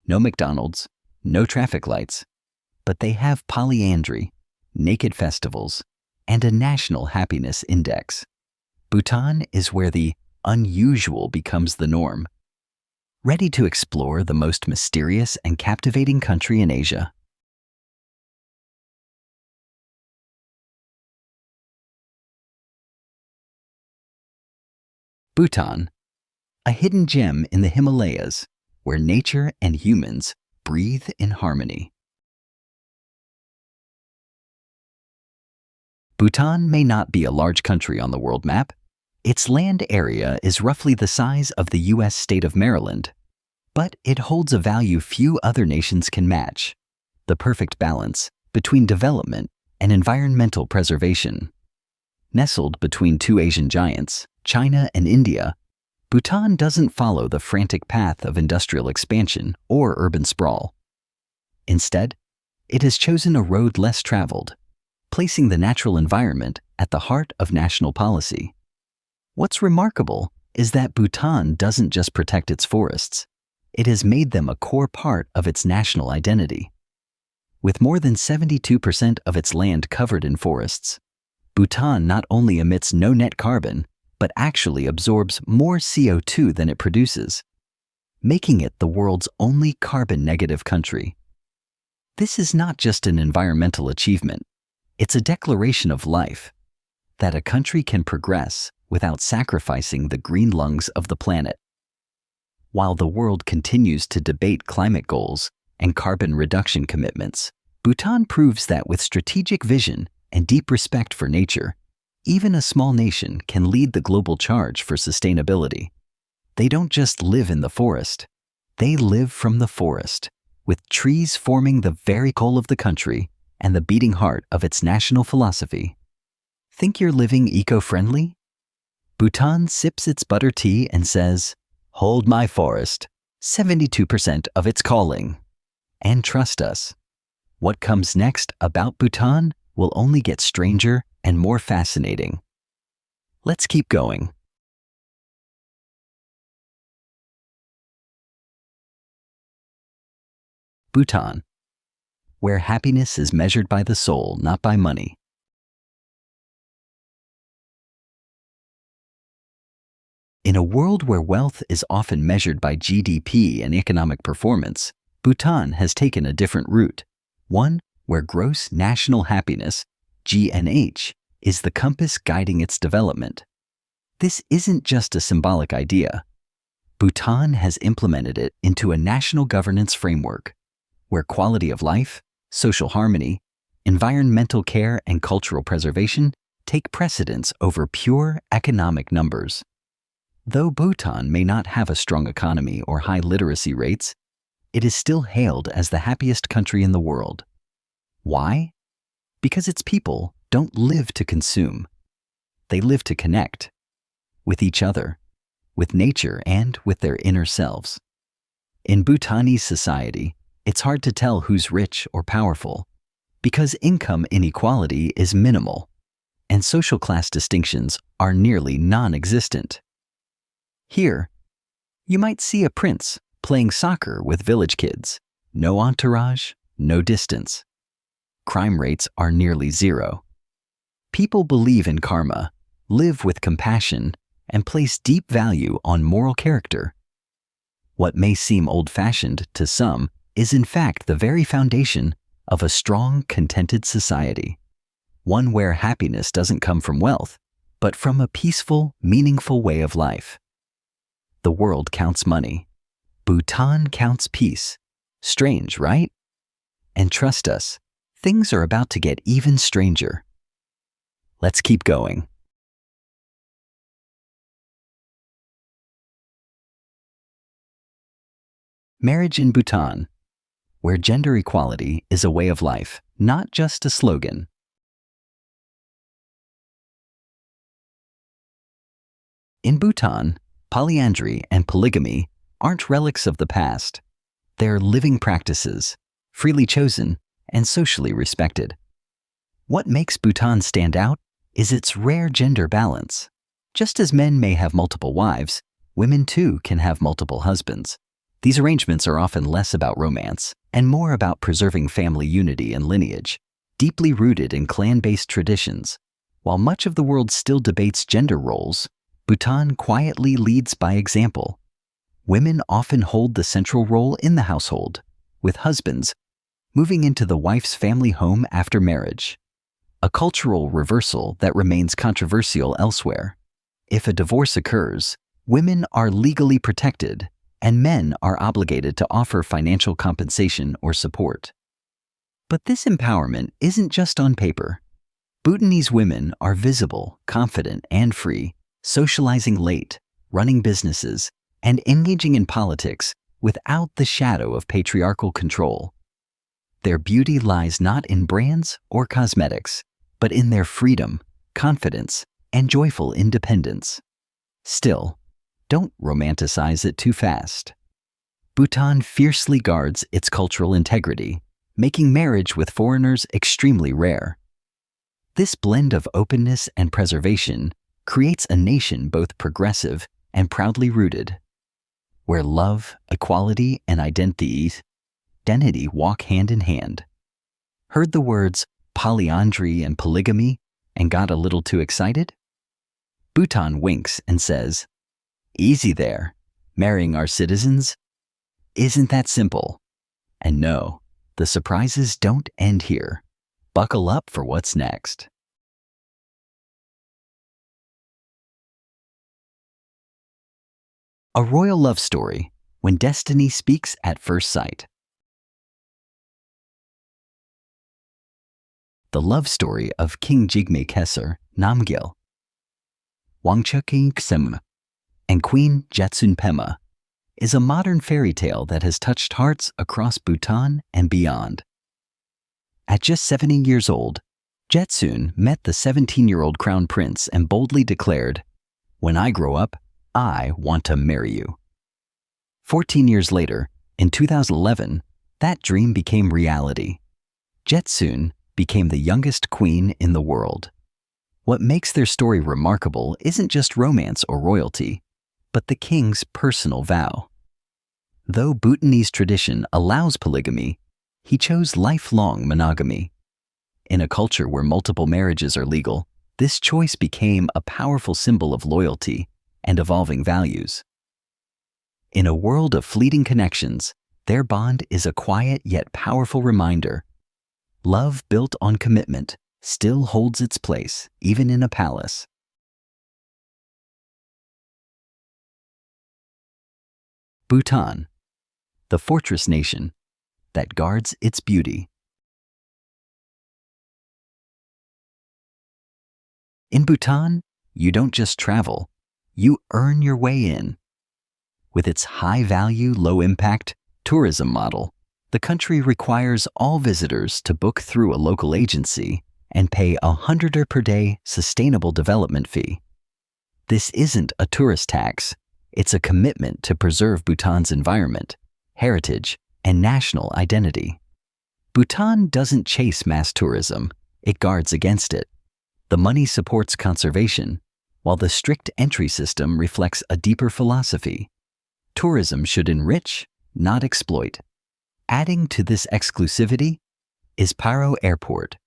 no McDonald's, no traffic lights, but they have polyandry, naked festivals, and a national happiness index. Bhutan is where the unusual becomes the norm. Ready to explore the most mysterious and captivating country in Asia? Bhutan, a hidden gem in the Himalayas, where nature and humans breathe in harmony. Bhutan may not be a large country on the world map. Its land area is roughly the size of the U.S. state of Maryland, but it holds a value few other nations can match: the perfect balance between development and environmental preservation. Nestled between two Asian giants, China and India, Bhutan doesn't follow the frantic path of industrial expansion or urban sprawl. Instead, it has chosen a road less traveled, placing the natural environment at the heart of national policy. What's remarkable is that Bhutan doesn't just protect its forests, it has made them a core part of its national identity. With more than 72% of its land covered in forests, Bhutan not only emits no net carbon, but actually absorbs more CO2 than it produces, making it the world's only carbon-negative country. This is not just an environmental achievement, it's a declaration of life, that a country can progress without sacrificing the green lungs of the planet. While the world continues to debate climate goals and carbon reduction commitments, Bhutan proves that with strategic vision and deep respect for nature, even a small nation can lead the global charge for sustainability. They don't just live in the forest, they live from the forest, with trees forming the very soul of the country and the beating heart of its national philosophy. Think you're living eco-friendly? Bhutan sips its butter tea and says, "Hold my forest, 72% of its calling." And trust us, what comes next about Bhutan will only get stranger and more fascinating. Let's keep going. Bhutan, where happiness is measured by the soul, not by money. In a world where wealth is often measured by GDP and economic performance, Bhutan has taken a different route, one where gross national happiness, GNH, is the compass guiding its development. This isn't just a symbolic idea. Bhutan has implemented it into a national governance framework, where quality of life, social harmony, environmental care, and cultural preservation take precedence over pure economic numbers. Though Bhutan may not have a strong economy or high literacy rates, it is still hailed as the happiest country in the world. Why? Because its people don't live to consume. They live to connect with each other, with nature, and with their inner selves. In Bhutanese society, it's hard to tell who's rich or powerful because income inequality is minimal and social class distinctions are nearly non-existent. Here, you might see a prince playing soccer with village kids. No entourage, no distance. Crime rates are nearly zero. People believe in karma, live with compassion, and place deep value on moral character. What may seem old-fashioned to some is in fact the very foundation of a strong, contented society. One where happiness doesn't come from wealth, but from a peaceful, meaningful way of life. The world counts money. Bhutan counts peace. Strange, right? And trust us, things are about to get even stranger. Let's keep going. Marriage in Bhutan, where gender equality is a way of life, not just a slogan. In Bhutan, polyandry and polygamy aren't relics of the past. They're living practices, freely chosen and socially respected. What makes Bhutan stand out is its rare gender balance. Just as men may have multiple wives, women too can have multiple husbands. These arrangements are often less about romance and more about preserving family unity and lineage, deeply rooted in clan-based traditions. While much of the world still debates gender roles, Bhutan quietly leads by example. Women often hold the central role in the household, with husbands moving into the wife's family home after marriage, a cultural reversal that remains controversial elsewhere. If a divorce occurs, women are legally protected, and men are obligated to offer financial compensation or support. But this empowerment isn't just on paper. Bhutanese women are visible, confident, and free, socializing late, running businesses, and engaging in politics without the shadow of patriarchal control. Their beauty lies not in brands or cosmetics, but in their freedom, confidence, and joyful independence. Still, don't romanticize it too fast. Bhutan fiercely guards its cultural integrity, making marriage with foreigners extremely rare. This blend of openness and preservation creates a nation both progressive and proudly rooted, where love, equality, and identity walk hand in hand. Heard the words polyandry and polygamy and got a little too excited? Bhutan winks and says, "Easy there, marrying our citizens isn't that simple." And no, the surprises don't end here. Buckle up for what's next. A royal love story, when destiny speaks at first sight. The love story of King Jigme Khesar Namgyel, Wangchuck Ksem, and Queen Jetsun Pema is a modern fairy tale that has touched hearts across Bhutan and beyond. At just 70 years old, Jetsun met the 17-year-old crown prince and boldly declared, "When I grow up, I want to marry you." 14 years later, in 2011, that dream became reality. Jetsun became the youngest queen in the world. What makes their story remarkable isn't just romance or royalty, but the king's personal vow. Though Bhutanese tradition allows polygamy, he chose lifelong monogamy. In a culture where multiple marriages are legal, this choice became a powerful symbol of loyalty and evolving values. In a world of fleeting connections, their bond is a quiet yet powerful reminder. Love built on commitment still holds its place, even in a palace. Bhutan, the fortress nation that guards its beauty. In Bhutan, you don't just travel, you earn your way in. With its high-value, low-impact tourism model, the country requires all visitors to book through a local agency and pay $100 per day sustainable development fee. This isn't a tourist tax, it's a commitment to preserve Bhutan's environment, heritage, and national identity. Bhutan doesn't chase mass tourism, it guards against it. The money supports conservation, while the strict entry system reflects a deeper philosophy. Tourism should enrich, not exploit. Adding to this exclusivity is Paro Airport,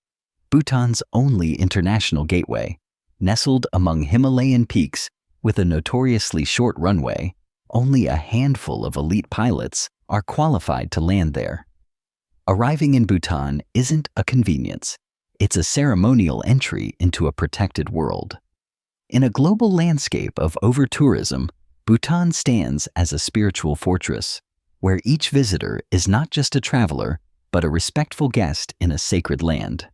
Bhutan's only international gateway. Nestled among Himalayan peaks with a notoriously short runway, only a handful of elite pilots are qualified to land there. Arriving in Bhutan isn't a convenience, it's a ceremonial entry into a protected world. In a global landscape of over-tourism, Bhutan stands as a spiritual fortress, where each visitor is not just a traveler, but a respectful guest in a sacred land.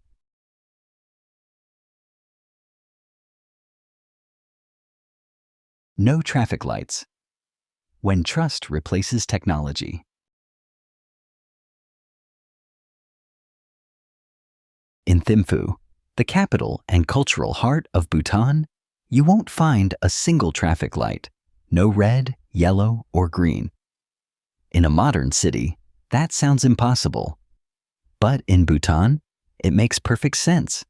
No traffic lights. When trust replaces technology. In Thimphu, the capital and cultural heart of Bhutan, you won't find a single traffic light, no red, yellow, or green. In a modern city, that sounds impossible. But in Bhutan, it makes perfect sense.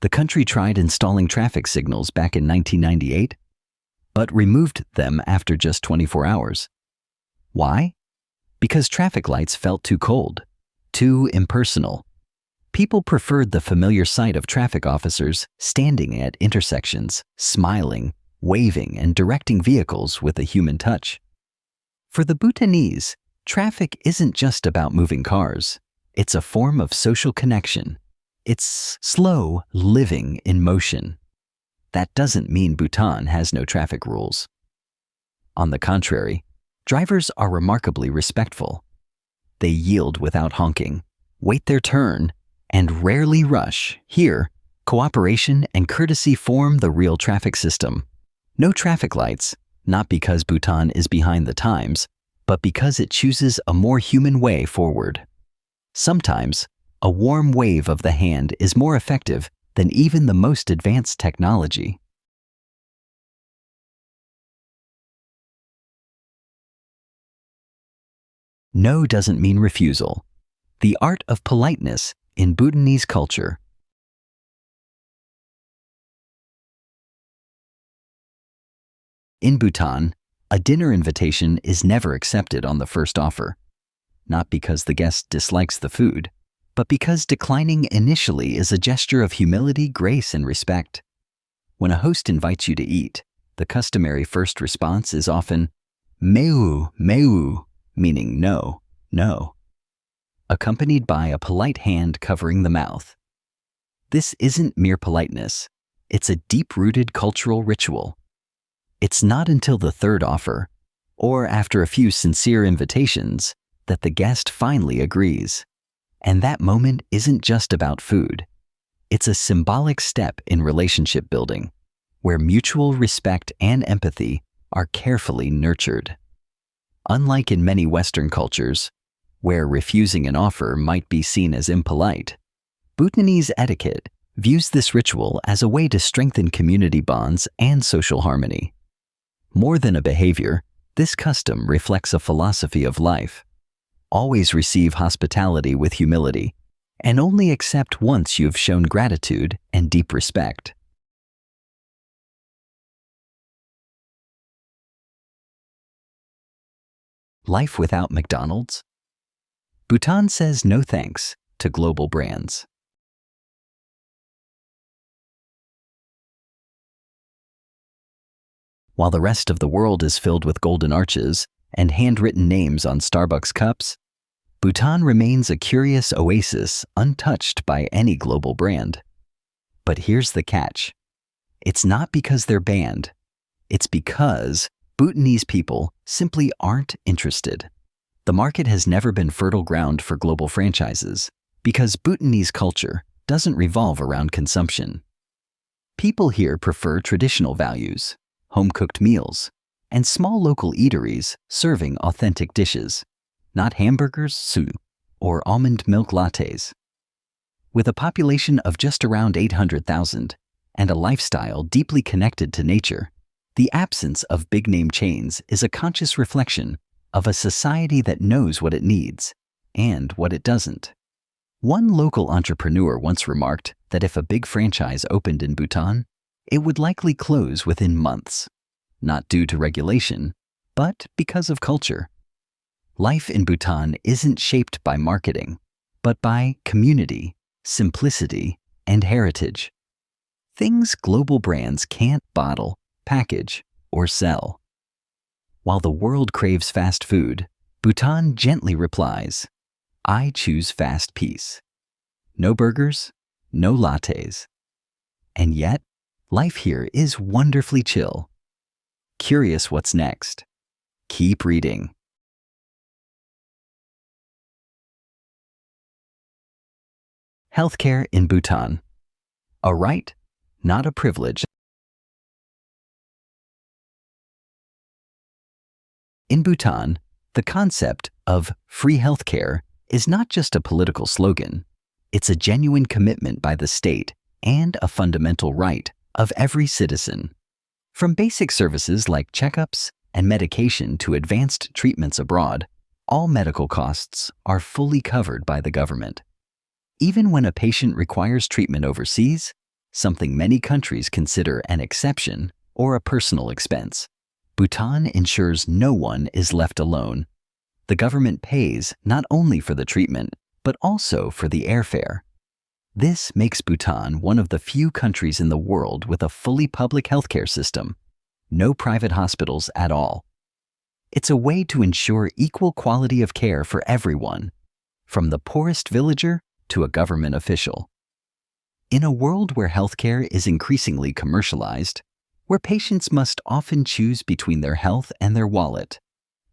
The country tried installing traffic signals back in 1998, but removed them after just 24 hours. Why? Because traffic lights felt too cold, too impersonal. People preferred the familiar sight of traffic officers standing at intersections, smiling, waving, and directing vehicles with a human touch. For the Bhutanese, traffic isn't just about moving cars. It's a form of social connection. It's slow living in motion. That doesn't mean Bhutan has no traffic rules. On the contrary, drivers are remarkably respectful. They yield without honking, wait their turn, and rarely rush. Here, cooperation and courtesy form the real traffic system. No traffic lights, not because Bhutan is behind the times, but because it chooses a more human way forward. Sometimes, a warm wave of the hand is more effective than even the most advanced technology. No doesn't mean refusal. The art of politeness in Bhutanese culture. In Bhutan, a dinner invitation is never accepted on the first offer. Not because the guest dislikes the food, but because declining initially is a gesture of humility, grace, and respect. When a host invites you to eat, the customary first response is often, "Meu, meu," meaning no, no, accompanied by a polite hand covering the mouth. This isn't mere politeness. It's a deep-rooted cultural ritual. It's not until the third offer, or after a few sincere invitations, that the guest finally agrees. And that moment isn't just about food. It's a symbolic step in relationship building, where mutual respect and empathy are carefully nurtured. Unlike in many Western cultures, where refusing an offer might be seen as impolite, Bhutanese etiquette views this ritual as a way to strengthen community bonds and social harmony. More than a behavior, this custom reflects a philosophy of life. Always receive hospitality with humility, and only accept once you have shown gratitude and deep respect. Life without McDonald's? Bhutan says no thanks to global brands. While the rest of the world is filled with golden arches and handwritten names on Starbucks cups, Bhutan remains a curious oasis untouched by any global brand. But here's the catch. It's not because they're banned. It's because Bhutanese people simply aren't interested. The market has never been fertile ground for global franchises because Bhutanese culture doesn't revolve around consumption. People here prefer traditional values, home-cooked meals, and small local eateries serving authentic dishes, not hamburgers, soup, or almond milk lattes. With a population of just around 800,000 and a lifestyle deeply connected to nature, the absence of big-name chains is a conscious reflection of a society that knows what it needs and what it doesn't. One local entrepreneur once remarked that if a big franchise opened in Bhutan, it would likely close within months, not due to regulation, but because of culture. Life in Bhutan isn't shaped by marketing, but by community, simplicity, and heritage. Things global brands can't bottle, package, or sell. While the world craves fast food, Bhutan gently replies, "I choose fast peace." No burgers, no lattes. And yet, life here is wonderfully chill. Curious what's next? Keep reading. Healthcare in Bhutan. A right, not a privilege. In Bhutan, the concept of free healthcare is not just a political slogan. It's a genuine commitment by the state and a fundamental right of every citizen. From basic services like checkups and medication to advanced treatments abroad, all medical costs are fully covered by the government. Even when a patient requires treatment overseas, something many countries consider an exception or a personal expense, Bhutan ensures no one is left alone. The government pays not only for the treatment, but also for the airfare. This makes Bhutan one of the few countries in the world with a fully public healthcare system. No private hospitals at all. It's a way to ensure equal quality of care for everyone, from the poorest villager to a government official. In a world where healthcare is increasingly commercialized, where patients must often choose between their health and their wallet,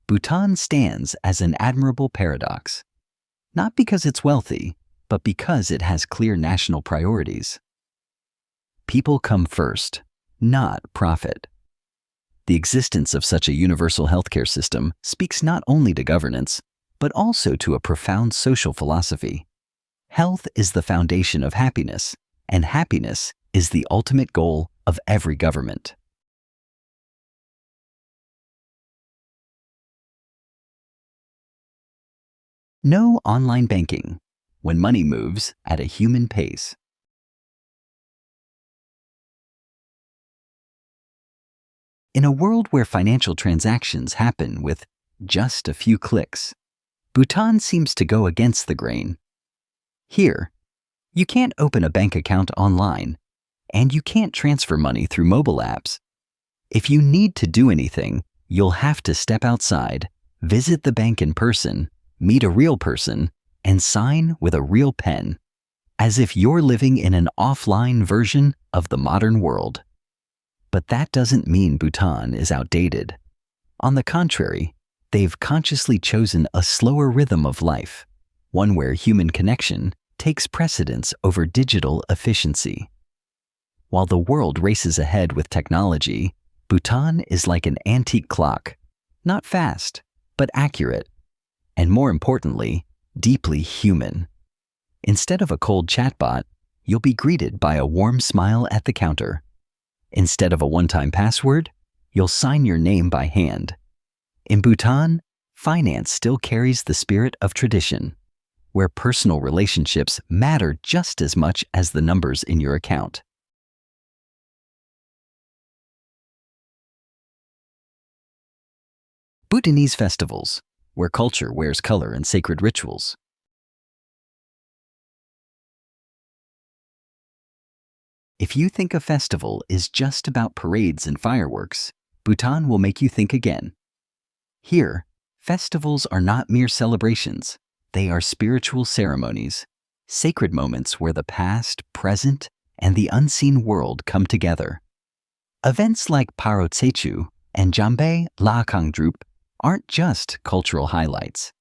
Bhutan stands as an admirable paradox. Not because it's wealthy, but because it has clear national priorities. People come first, not profit. The existence of such a universal healthcare system speaks not only to governance, but also to a profound social philosophy. Health is the foundation of happiness, and happiness is the ultimate goal of every government. No online banking, when money moves at a human pace. In a world where financial transactions happen with just a few clicks, Bhutan seems to go against the grain. Here, you can't open a bank account online, and you can't transfer money through mobile apps. If you need to do anything, you'll have to step outside, visit the bank in person, meet a real person, and sign with a real pen, as if you're living in an offline version of the modern world. But that doesn't mean Bhutan is outdated. On the contrary, they've consciously chosen a slower rhythm of life, one where human connection takes precedence over digital efficiency. While the world races ahead with technology, Bhutan is like an antique clock, not fast, but accurate, and more importantly, deeply human. Instead of a cold chatbot, you'll be greeted by a warm smile at the counter. Instead of a one-time password, you'll sign your name by hand. In Bhutan, finance still carries the spirit of tradition, where personal relationships matter just as much as the numbers in your account. Bhutanese Festivals, where culture wears color and sacred rituals. If you think a festival is just about parades and fireworks, Bhutan will make you think again. Here, festivals are not mere celebrations. They are spiritual ceremonies, sacred moments where the past, present, and the unseen world come together. Events like Parotsechu and Jambe Lakangdrup aren't just cultural highlights.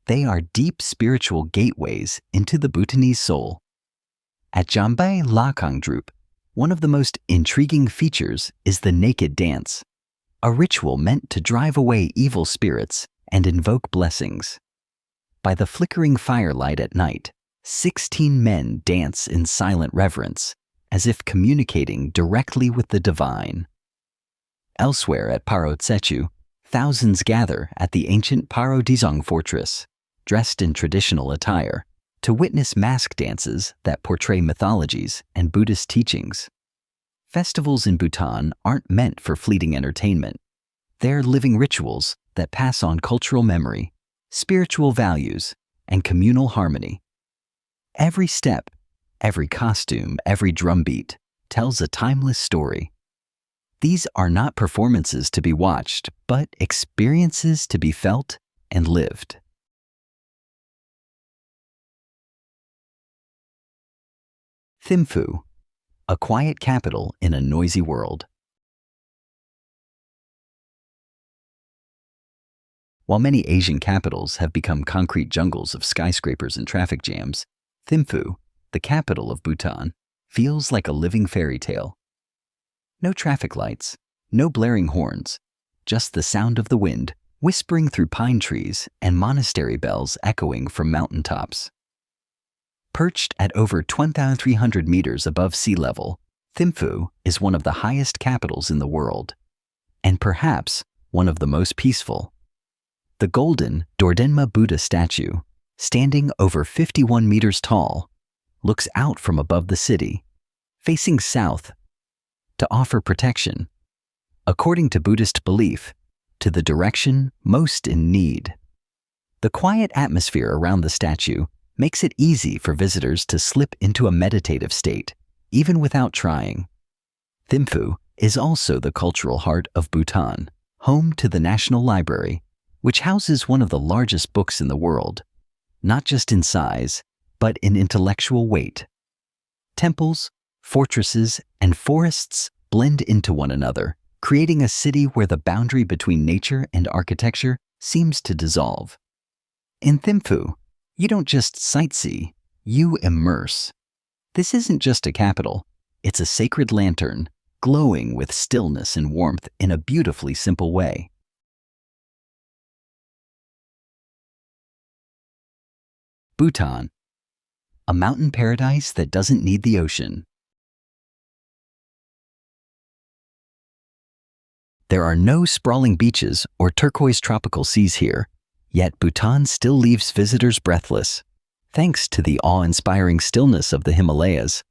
They are deep spiritual gateways into the Bhutanese soul. At Jambe Lakangdrup, one of the most intriguing features is the naked dance, a ritual meant to drive away evil spirits and invoke blessings. By the flickering firelight at night, 16 men dance in silent reverence, as if communicating directly with the divine. Elsewhere at Parotsechu, thousands gather at the ancient Parodizong fortress, dressed in traditional attire, to witness mask dances that portray mythologies and Buddhist teachings. Festivals in Bhutan aren't meant for fleeting entertainment. They're living rituals that pass on cultural memory, spiritual values, and communal harmony. Every step, every costume, every drumbeat tells a timeless story. These are not performances to be watched, but experiences to be felt and lived. Thimphu, a quiet capital in a noisy world. While many Asian capitals have become concrete jungles of skyscrapers and traffic jams, Thimphu, the capital of Bhutan, feels like a living fairy tale. No traffic lights, no blaring horns, just the sound of the wind whispering through pine trees and monastery bells echoing from mountaintops. Perched at over 2,300 meters above sea level, Thimphu is one of the highest capitals in the world, and perhaps one of the most peaceful. The golden Dordenma Buddha statue, standing over 51 meters tall, looks out from above the city, facing south, to offer protection, according to Buddhist belief, to the direction most in need. The quiet atmosphere around the statue makes it easy for visitors to slip into a meditative state, even without trying. Thimphu is also the cultural heart of Bhutan, home to the National Library, which houses one of the largest books in the world, not just in size, but in intellectual weight. Temples, fortresses, and forests blend into one another, creating a city where the boundary between nature and architecture seems to dissolve. In Thimphu, you don't just sightsee, you immerse. This isn't just a capital, it's a sacred lantern, glowing with stillness and warmth in a beautifully simple way. Bhutan, a mountain paradise that doesn't need the ocean. There are no sprawling beaches or turquoise tropical seas here, yet Bhutan still leaves visitors breathless, thanks to the awe-inspiring stillness of the Himalayas.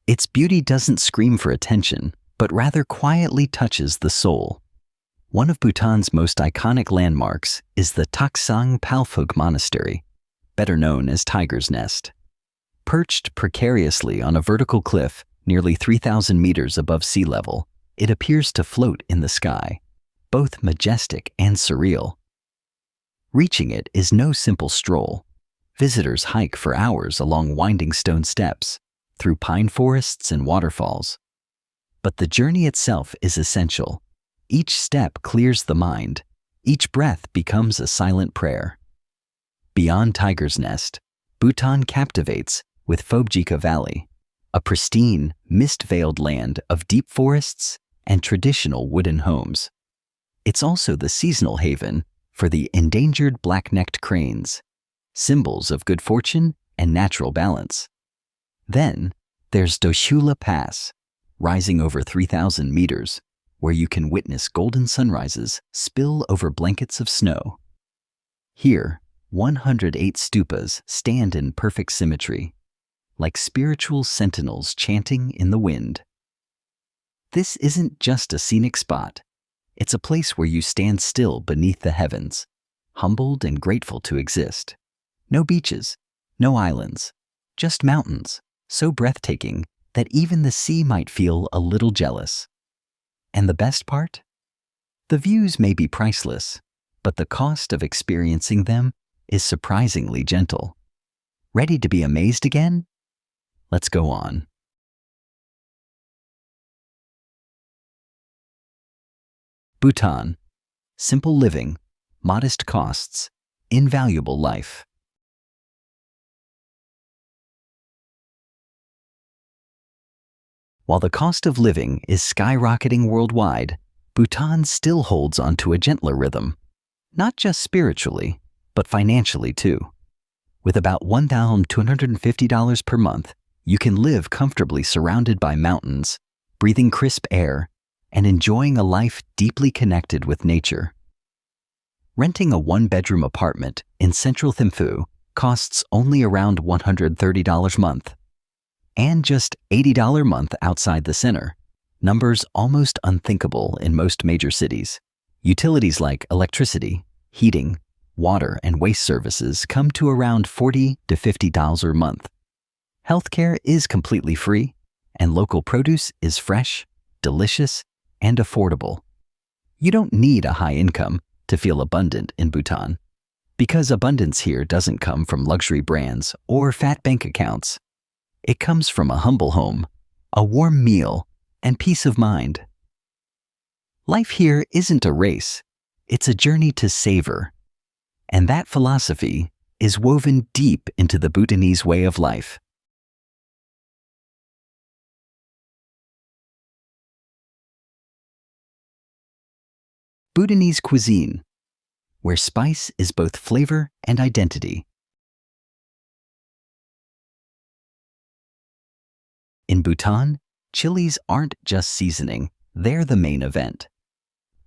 Its beauty doesn't scream for attention, but rather quietly touches the soul. One of Bhutan's most iconic landmarks is the Taksang Palphug Monastery, better known as Tiger's Nest. Perched precariously on a vertical cliff nearly 3,000 meters above sea level, it appears to float in the sky, both majestic and surreal. Reaching it is no simple stroll. Visitors hike for hours along winding stone steps, through pine forests and waterfalls. But the journey itself is essential. Each step clears the mind. Each breath becomes a silent prayer. Beyond Tiger's Nest, Bhutan captivates with Phobjika Valley, a pristine, mist-veiled land of deep forests and traditional wooden homes. It's also the seasonal haven for the endangered black-necked cranes, symbols of good fortune and natural balance. Then, there's Doshula Pass, rising over 3,000 meters, where you can witness golden sunrises spill over blankets of snow. Here, 108 stupas stand in perfect symmetry, like spiritual sentinels chanting in the wind. This isn't just a scenic spot. It's a place where you stand still beneath the heavens, humbled and grateful to exist. No beaches, no islands, just mountains, so breathtaking that even the sea might feel a little jealous. And the best part? The views may be priceless, but the cost of experiencing them is surprisingly gentle. Ready to be amazed again? Let's go on. Bhutan. Simple living, modest costs, invaluable life. While the cost of living is skyrocketing worldwide, Bhutan still holds onto a gentler rhythm, not just spiritually, but financially too. With about $1,250 per month, you can live comfortably surrounded by mountains, breathing crisp air, and enjoying a life deeply connected with nature. Renting a one-bedroom apartment in central Thimphu costs only around $130 a month, and just $80 a month outside the center, numbers almost unthinkable in most major cities. Utilities like electricity, heating, water, and waste services come to around $40 to $50 a month. Healthcare is completely free, and local produce is fresh, delicious, and affordable. You don't need a high income to feel abundant in Bhutan, because abundance here doesn't come from luxury brands or fat bank accounts. It comes from a humble home, a warm meal, and peace of mind. Life here isn't a race, it's a journey to savor. And that philosophy is woven deep into the Bhutanese way of life. Bhutanese cuisine, where spice is both flavor and identity. In Bhutan, chilies aren't just seasoning, they're the main event.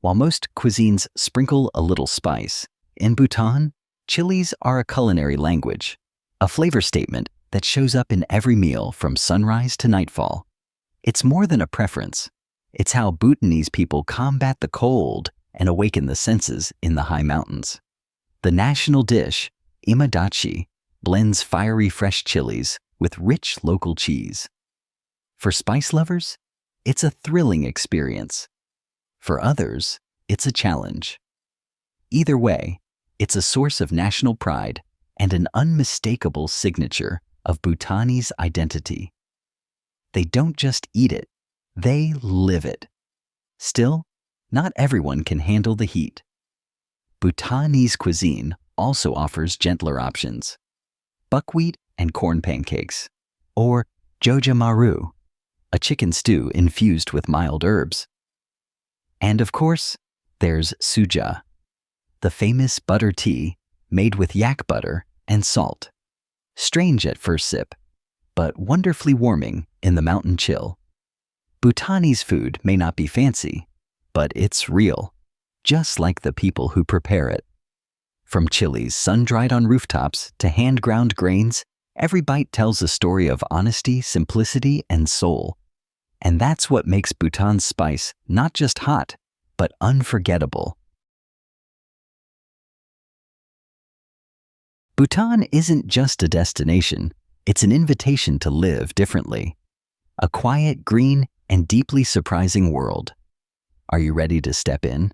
While most cuisines sprinkle a little spice, in Bhutan, chilies are a culinary language, a flavor statement that shows up in every meal from sunrise to nightfall. It's more than a preference. It's how Bhutanese people combat the cold and awaken the senses in the high mountains. The national dish, imadachi, blends fiery fresh chilies with rich local cheese. For spice lovers, it's a thrilling experience. For others, it's a challenge. Either way, it's a source of national pride and an unmistakable signature of Bhutanese identity. They don't just eat it, they live it. Still, not everyone can handle the heat. Bhutanese cuisine also offers gentler options: buckwheat and corn pancakes, or joja maru, a chicken stew infused with mild herbs. And of course, there's suja, the famous butter tea made with yak butter and salt. Strange at first sip, but wonderfully warming in the mountain chill. Bhutanese food may not be fancy, but it's real, just like the people who prepare it. From chilies sun-dried on rooftops to hand-ground grains, every bite tells a story of honesty, simplicity, and soul. And that's what makes Bhutan's spice not just hot, but unforgettable. Bhutan isn't just a destination, it's an invitation to live differently. A quiet, green, and deeply surprising world. Are you ready to step in?